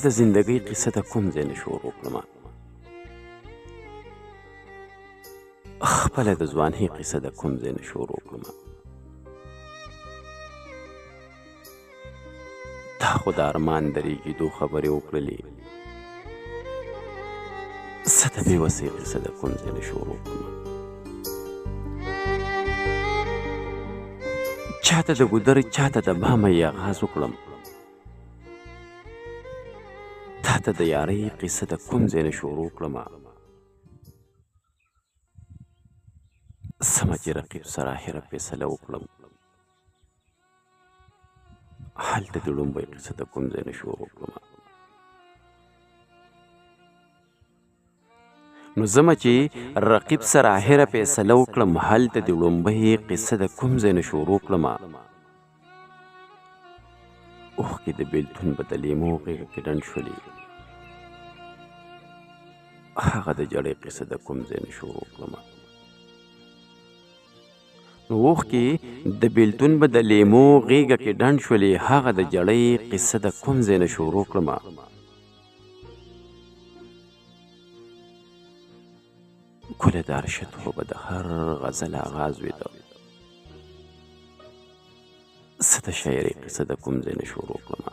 د زندګۍ قصه د کوم ځای نه شروع کړمه خپله د ځوانۍ قصه د کوم ځای نه شروع کړمه تا خو د ارمان د ریږېدو خبرې وکړلې څه د بېوسۍ قصه د کوم ځای نه شروع کړمه چاته د ګودر چاته د بامه یې آغاز وکړم تا ته د یارۍ قصه د کوم ځای نه شروع کړمه سمه چې رقیب سره آخره فیصله وکړم هلته د لومبۍ قصه د کوم ځای نه شروع کړمه نو زما چې رقیب سره آخره فیصله وکړم هلته د لومبۍ قصه د کوم ځای نه شروع کړمه اوښکې د بېلتون به د لیمو غېږه کې ډنډ شولې هغه د جړۍ قصه د کوم ځای نه شروع کړمه نو اوښکې د بېلتون به د لیمو غېږه کې ډنډ شولې هغه د جړۍ قصه د کوم ځای نه شروع کړمه ګله د ارشدو به د هر غزل آغاز وي د څه د شاعرۍ قصه د کوم ځای نه شروع کړمه